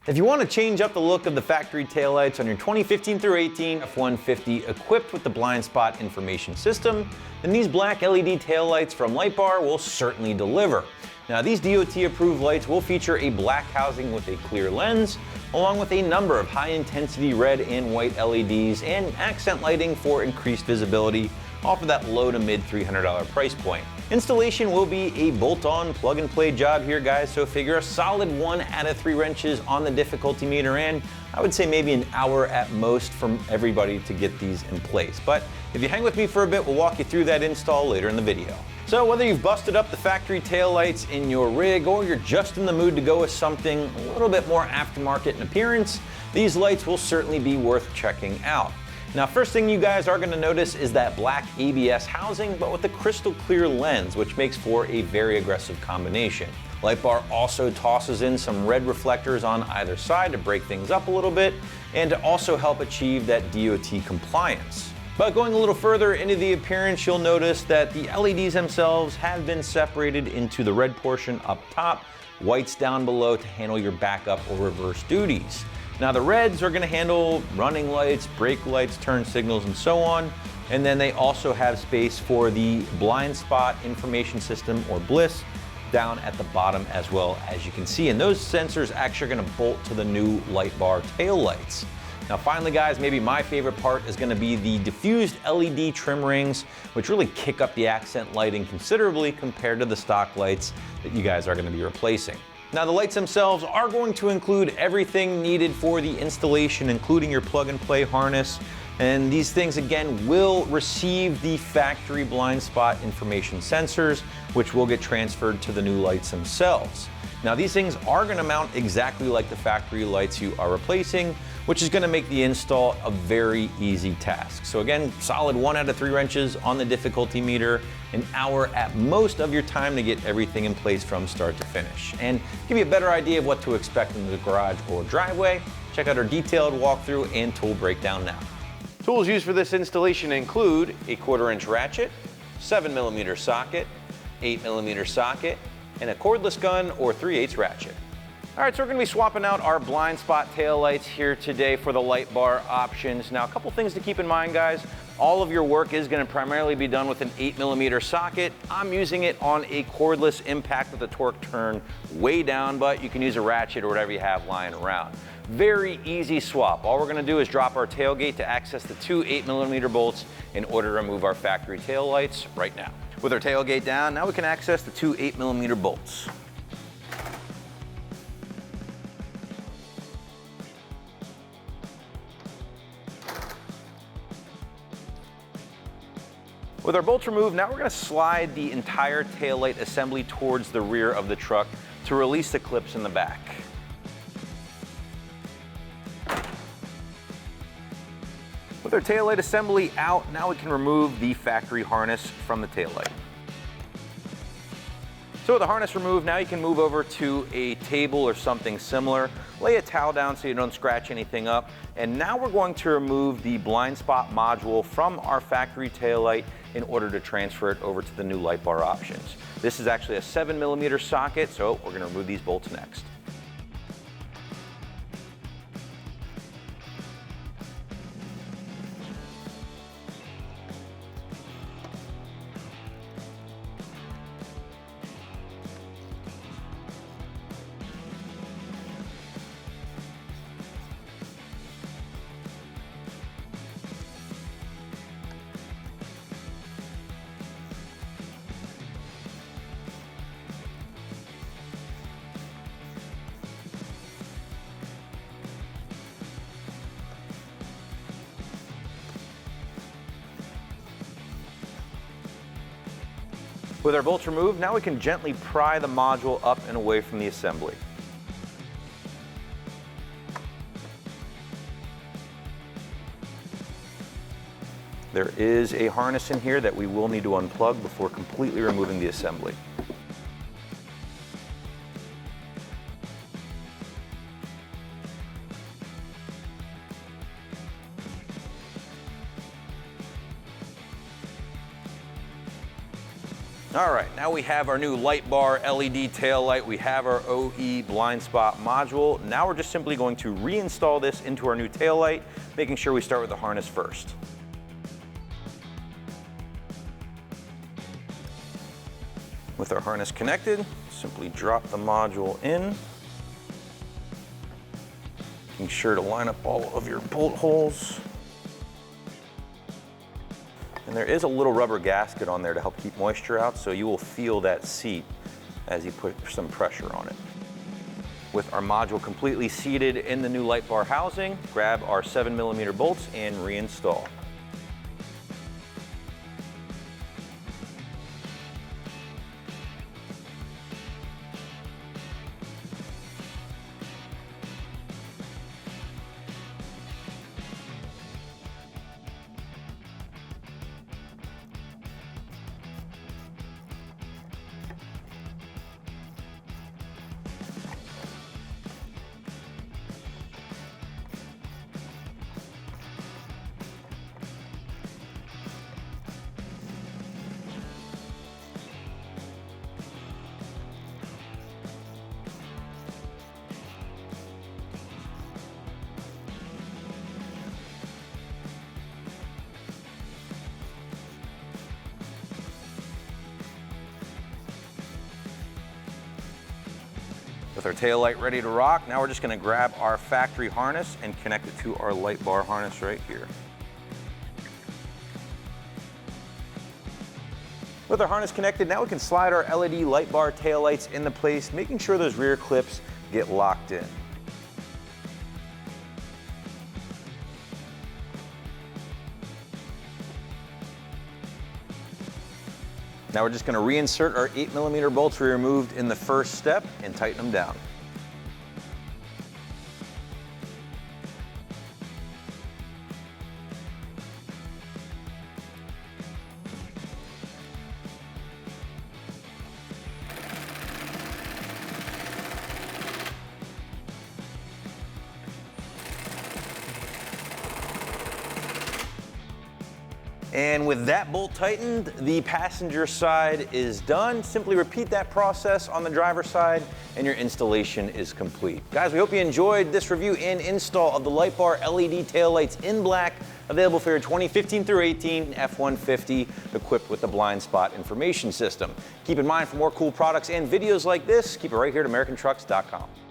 If you want to change up the look of the factory taillights on your 2015 through 18 F150 equipped with the blind spot information system, then these black LED taillights from Light Bar will certainly deliver. Now, these DOT approved lights will feature a black housing with a clear lens, along with a number of high intensity red and white LEDs and accent lighting for increased visibility off of that low to mid $300 price point. Installation will be a bolt-on plug-and-play job here, guys, so figure a solid 1 out of 3 wrenches on the difficulty meter, and I would say maybe an hour at most from everybody to get these in place. But if you hang with me for a bit, we'll walk you through that install later in the video. So whether you've busted up the factory taillights in your rig or you're just in the mood to go with something a little bit more aftermarket in appearance, these lights will certainly be worth checking out. Now, first thing you guys are going to notice is that black ABS housing, but with a crystal clear lens, which makes for a very aggressive combination. Light Bar also tosses in some red reflectors on either side to break things up a little bit and to also help achieve that DOT compliance. But going a little further into the appearance, you'll notice that the LEDs themselves have been separated into the red portion up top, whites down below to handle your backup or reverse duties. Now, the reds are going to handle running lights, brake lights, turn signals, and so on. And then they also have space for the blind spot information system, or BLIS, down at the bottom as well, as you can see. And those sensors actually are going to bolt to the new Light Bar tail lights. Now, finally, guys, maybe my favorite part is going to be the diffused LED trim rings, which really kick up the accent lighting considerably compared to the stock lights that you guys are going to be replacing. Now, the lights themselves are going to include everything needed for the installation, including your plug-and-play harness. And these things, again, will receive the factory blind spot information sensors, which will get transferred to the new lights themselves. Now, these things are going to mount exactly like the factory lights you are replacing, which is going to make the install a very easy task. So again, solid 1 out of 3 wrenches on the difficulty meter, an hour at most of your time to get everything in place from start to finish. And give you a better idea of what to expect in the garage or driveway, check out our detailed walkthrough and tool breakdown now. Tools used for this installation include a 1/4-inch ratchet, 7mm socket, 8mm socket, and a cordless gun or 3/8 ratchet. All right, so we're going to be swapping out our blind spot tail lights here today for the Light Bar options. Now, a couple things to keep in mind, guys. All of your work is going to primarily be done with an 8mm socket. I'm using it on a cordless impact with the torque turn way down, but you can use a ratchet or whatever you have lying around. Very easy swap. All we're going to do is drop our tailgate to access the 2 8mm bolts in order to remove our factory tail lights right now. With our tailgate down, now we can access the 2 8mm bolts. With our bolts removed, now we're going to slide the entire taillight assembly towards the rear of the truck to release the clips in the back. With our taillight assembly out, now we can remove the factory harness from the taillight. So with the harness removed, now you can move over to a table or something similar. Lay a towel down so you don't scratch anything up. And now we're going to remove the blind spot module from our factory taillight in order to transfer it over to the new Light Bar options. This is actually a 7mm socket, so we're going to remove these bolts next. With our bolts removed, now we can gently pry the module up and away from the assembly. There is a harness in here that we will need to unplug before completely removing the assembly. All right, now we have our new light bar LED tail light. We have our OE blind spot module. Now we're just simply going to reinstall this into our new tail light, making sure we start with the harness first. With our harness connected, simply drop the module in. Making sure to line up all of your bolt holes. And there is a little rubber gasket on there to help keep moisture out, so you will feel that seat as you put some pressure on it. With our module completely seated in the new light bar housing, grab our 7mm bolts and reinstall. With our tail light ready to rock, now we're just going to grab our factory harness and connect it to our light bar harness right here. With our harness connected, now we can slide our LED light bar tail lights into place, making sure those rear clips get locked in. Now we're just going to reinsert our 8mm bolts we removed in the first step and tighten them down. And with that bolt tightened, the passenger side is done. Simply repeat that process on the driver's side and your installation is complete. Guys, we hope you enjoyed this review and install of the light bar LED taillights in black, available for your 2015 through 18 F-150 equipped with the blind spot information system. Keep in mind, for more cool products and videos like this, keep it right here at AmericanTrucks.com.